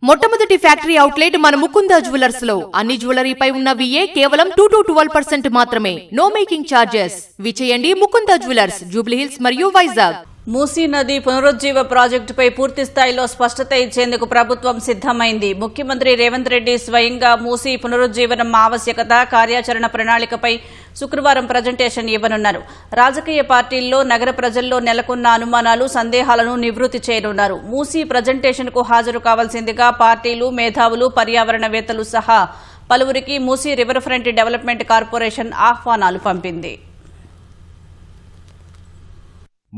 మొట్టమొదటి factory outlet మన Mukunda jewellers లో అన్ని జ్యువెలరీపై ఉన్న విఏ కేవలం 2 to 12% మాత్రమే. No making charges. విచేయండి ముకుంద జ్యువెలర్స్, జూబ్లీ హిల్స్ మరియు వైజాగ్. మూసీ నది పునరుజ్జీవ ప్రాజెక్టుపై పూర్తి స్థాయిలో స్పష్టత ఇచ్చేందుకు ప్రభుత్వం సిద్దమైంది. ముఖ్యమంత్రి రేవంత్ రెడ్డి స్వయంగా మూసీ పునరుజ్జీవనం ఆవశ్యకత, కార్యాచరణ ప్రణాళికపై శుక్రవారం ప్రజెంటేషన్ ఇవ్వనున్నారు. రాజకీయ పార్టీల్లో, నగర ప్రజల్లో నెలకొన్న అనుమానాలు, సందేహాలను నివృత్తి చేయనున్నారు. మూసీ ప్రజెంటేషన్కు హాజరు కావాల్సిందిగా పార్టీలు, మేధావులు, పర్యావరణవేత్తలు సహా పలువురికి Musi river front development corporation ఆహ్వానాలు పంపింది.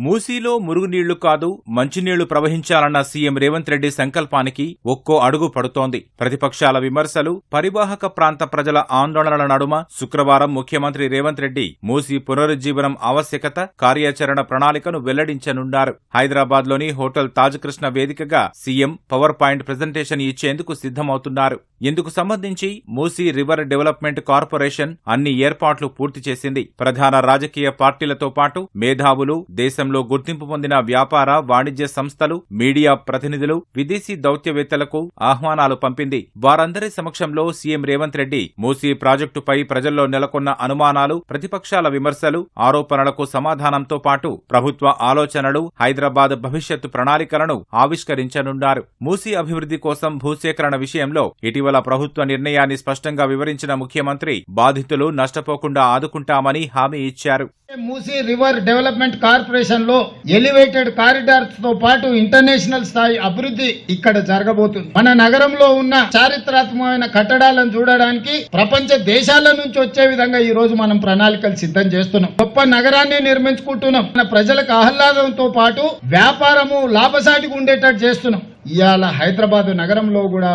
మూసీలో మురుగునీళ్లు కాదు మంచినీళ్లు ప్రవహించాలన్న సీఎం రేవంత్ రెడ్డి సంకల్పానికి ఒక్కో అడుగు పడుతోంది. ప్రతిపక్షాల విమర్శలు, పరివాహక ప్రాంత ప్రజల ఆందోళనల నడుమ శుక్రవారం ముఖ్యమంత్రి రేవంత్ రెడ్డి మూసీ పునరుజ్జీవనం ఆవశ్యకత, కార్యాచరణ ప్రణాళికను వెల్లడించనున్నారు. హైదరాబాద్లోని హోటల్ తాజ్ కృష్ణ వేదికగా సీఎం పవర్ పాయింట్ ప్రెజెంటేషన్ ఇచ్చేందుకు సిద్దమవుతున్నారు. ఇందుకు సంబంధించి మూసీ రివర్ డెవలప్మెంట్ కార్పొరేషన్ అన్ని ఏర్పాట్లు పూర్తి చేసింది. ప్రధాన రాజకీయ పార్టీలతో పాటు మేధావులు, దేశంలో గుర్తింపు పొందిన వ్యాపార, వాణిజ్య సంస్థలు, మీడియా ప్రతినిధులు, విదేశీ దౌత్యవేత్తలకు ఆహ్వానాలు పంపింది. వారందరి సమక్షంలో సీఎం రేవంత్ రెడ్డి మూసీ ప్రాజెక్టుపై ప్రజల్లో నెలకొన్న అనుమానాలు, ప్రతిపక్షాల విమర్శలు, ఆరోపణలకు సమాధానంతో పాటు ప్రభుత్వ ఆలోచనలు, హైదరాబాద్ భవిష్యత్తు ప్రణాళికలను ఆవిష్కరించనున్నారు. మూసీ అభివృద్ధి కోసం భూసేకరణ విషయంలో ఇటీవల ప్రభుత్వ నిర్ణయాన్ని స్పష్టంగా వివరించిన ముఖ్యమంత్రి బాధితులు నష్టపోకుండా ఆదుకుంటామని హామీ ఇచ్చారు. మూసీ రివర్ డెవలప్మెంట్ కార్పొరేషన్ లో ఎలివేటెడ్ కారిడార్స్ తో పాటు ఇంటర్నేషనల్ స్థాయి అభివృద్ధి ఇక్కడ జరగబోతుంది. మన నగరంలో ఉన్న చారిత్రాత్మకమైన కట్టడాలను చూడడానికి ప్రపంచ దేశాల నుంచి వచ్చే విధంగా ఈ రోజు మనం ప్రణాళికలు సిద్ధం చేస్తున్నాం. గొప్ప నగరాన్ని నిర్మించుకుంటున్నాం. మన ప్రజలకు ఆహ్లాదంతో పాటు వ్యాపారము లాభసాటిగా ఉండేటట్టు చేస్తున్నాం. ఇవాళ హైదరాబాద్ నగరంలో కూడా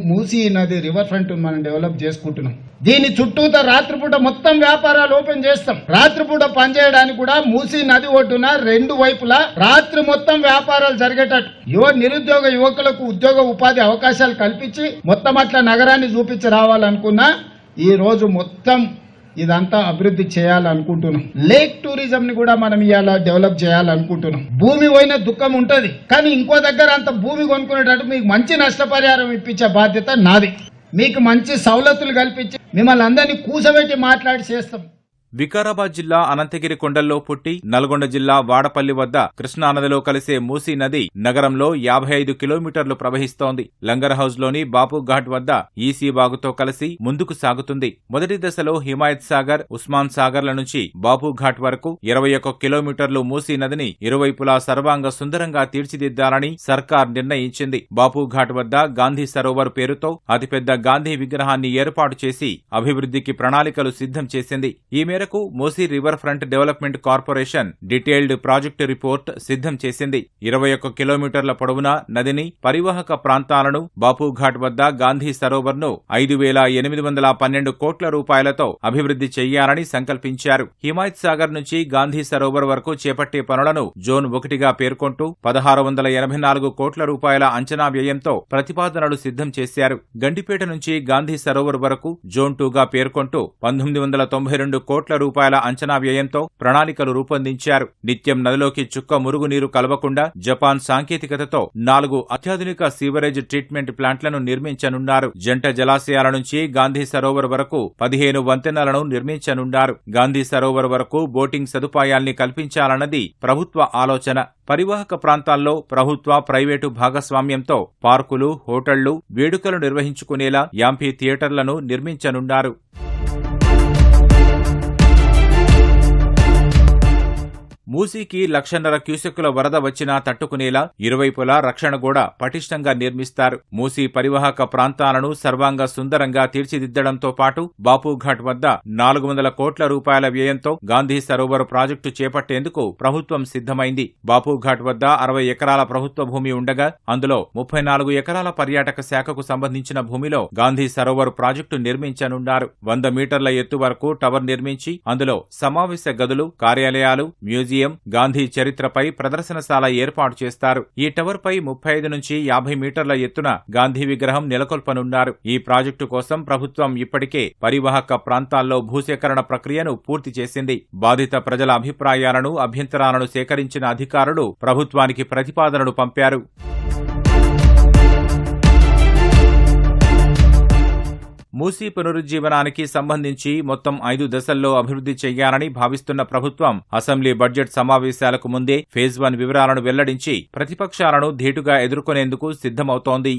మూసీ నది రివర్ ఫ్రంట్ మనం డెవలప్ చేసుకుంటున్నాం. దీని చుట్టూత రాత్రిపూట మొత్తం వ్యాపారాలు ఓపెన్ చేస్తాం. రాత్రిపూట పనిచేయడానికి కూడా మూసీ నది ఒడ్డున 2 వైపులా రాత్రి మొత్తం వ్యాపారాలు జరిగేటట్టు నిరుద్యోగ యువకులకు ఉద్యోగ ఉపాధి అవకాశాలు కల్పించి మొత్తం అట్లా నగరాన్ని చూపించి రావాలనుకున్నా ఈ రోజు మొత్తం ఇదంతా అభివృద్ధి చేయాలనుకుంటున్నాం. లేక్ టూరిజం ని కూడా మనం ఇవాళ డెవలప్ చేయాలనుకుంటున్నాం. భూమి పోయిన దుఃఖం ఉంటది, కానీ ఇంకో దగ్గర అంత భూమి కొనుక్కునేటట్టు మీకు మంచి నష్టపరిహారం ఇప్పించే బాధ్యత నాది. మీకు మంచి సౌలతులు కల్పించి మిమ్మల్ని అందరినీ కూసబెట్టి మాట్లాడి చేస్తాం. వికారాబాద్ జిల్లా అనంతగిరి కొండల్లో పుట్టి నల్గొండ జిల్లా వాడపల్లి వద్ద కృష్ణానదిలో కలిసే మూసీ నది నగరంలో 55 కిలోమీటర్లు ప్రవహిస్తోంది. లంగర్ హౌస్ లోని బాపు ఘాట్ వద్ద ఈసీ బాగుతో కలిసి ముందుకు సాగుతుంది. మొదటి దశలో హిమాయత్ సాగర్, ఉస్మాన్ సాగర్ల నుంచి బాపు ఘాట్ వరకు 21 కిలోమీటర్లు మూసీ నదిని ఇరువైపులా సర్వాంగ సుందరంగా తీర్చిదిద్దాలని సర్కార్ నిర్ణయించింది. బాపు ఘాట్ వద్ద గాంధీ సరోవర్ పేరుతో అతిపెద్ద గాంధీ విగ్రహాన్ని ఏర్పాటు చేసి అభివృద్ధికి ప్రణాళికలు సిద్ధం చేసింది. ఈ మేరకు Musi river front development corporation detailed project report సిద్ధం చేసింది. 21 కిలోమీటర్ల పొడవున నదిని, పరివాహక ప్రాంతాలను, బాపుఘాట్ వద్ద గాంధీ సరోవర్ ను 5,812 కోట్ల రూపాయలతో అభివృద్ధి చెయ్యాలని సంకల్పించారు. హిమాయత్ సాగర్ నుంచి గాంధీ సరోవర్ వరకు చేపట్టే పనులను జోన్ 1గా పేర్కొంటూ 1,684 కోట్ల రూపాయల అంచనా వ్యయంతో ప్రతిపాదనలు సిద్ధం చేశారు. గండిపేట నుంచి గాంధీ సరోవర్ వరకు జోన్ 2గా పేర్కొంటూ 1992 కోట్ల రూపాయల అంచనా వ్యయంతో ప్రణాళికలు రూపొందించారు. నిత్యం నదిలోకి చుక్క మురుగునీరు కలవకుండా జపాన్ సాంకేతికతతో 4 అత్యాధునిక సీవరేజ్ ట్రీట్మెంట్ ప్లాంట్లను నిర్మించనున్నారు. జంట జలాశయాల నుంచి గాంధీ సరోవర్ వరకు 15 వంతెనలను నిర్మించనున్నారు. గాంధీ సరోవర్ వరకు బోటింగ్ సదుపాయాల్ని కల్పించాలన్నది ప్రభుత్వ ఆలోచన. పరివాహక ప్రాంతాల్లో ప్రభుత్వ, ప్రైవేటు భాగస్వామ్యంతో పార్కులు, హోటళ్లు, వేడుకలు నిర్వహించుకునేలా యాంఫీ థియేటర్లను నిర్మించనున్నారు. మూసీకి 1,50,000 క్యూసెక్కుల వరద వచ్చినా తట్టుకునేలా ఇరువైపులా రక్షణ గోడ పటిష్టంగా నిర్మిస్తారు. మూసీ పరివాహక ప్రాంతాలను సర్వాంగ సుందరంగా తీర్చిదిద్దడంతో పాటు బాపుఘాట్ వద్ద 400 కోట్ల రూపాయల వ్యయంతో గాంధీ సరోవర్ ప్రాజెక్టు చేపట్టేందుకు ప్రభుత్వం సిద్ధమైంది. బాపుఘాట్ వద్ద 60 ఎకరాల ప్రభుత్వ భూమి ఉండగా అందులో 34 ఎకరాల పర్యాటక శాఖకు సంబంధించిన భూమిలో గాంధీ సరోవర్ ప్రాజెక్టు నిర్మించనున్నారు. 100 మీటర్ల ఎత్తు వరకు టవర్ నిర్మించి అందులో సమావేశ గదులు, కార్యాలయాలు, మ్యూజియం, గాంధీ చరిత్రపై ప్రదర్శనశాల ఏర్పాటు చేస్తారు. ఈ టవర్ పై 35 నుంచి 50 మీటర్ల ఎత్తున గాంధీ విగ్రహం నెలకొల్పనున్నారు. ఈ ప్రాజెక్టు కోసం ప్రభుత్వం ఇప్పటికే పరివాహక ప్రాంతాల్లో భూసేకరణ ప్రక్రియను పూర్తి చేసింది. బాధిత ప్రజల అభిప్రాయాలను, అభ్యంతరాలను సేకరించిన అధికారులు ప్రభుత్వానికి ప్రతిపాదనలు పంపారు. మూసీ పునరుజ్జీవనానికి సంబంధించి మొత్తం 5 దశల్లో అభివృద్ధి చేయాలని భావిస్తున్న ప్రభుత్వం అసెంబ్లీ బడ్జెట్ సమావేశాలకు ముందే ఫేజ్ 1 వివరాలను వెల్లడించి ప్రతిపక్షాలను ధీటుగా ఎదుర్కొనేందుకు సిద్ధమవుతోంది.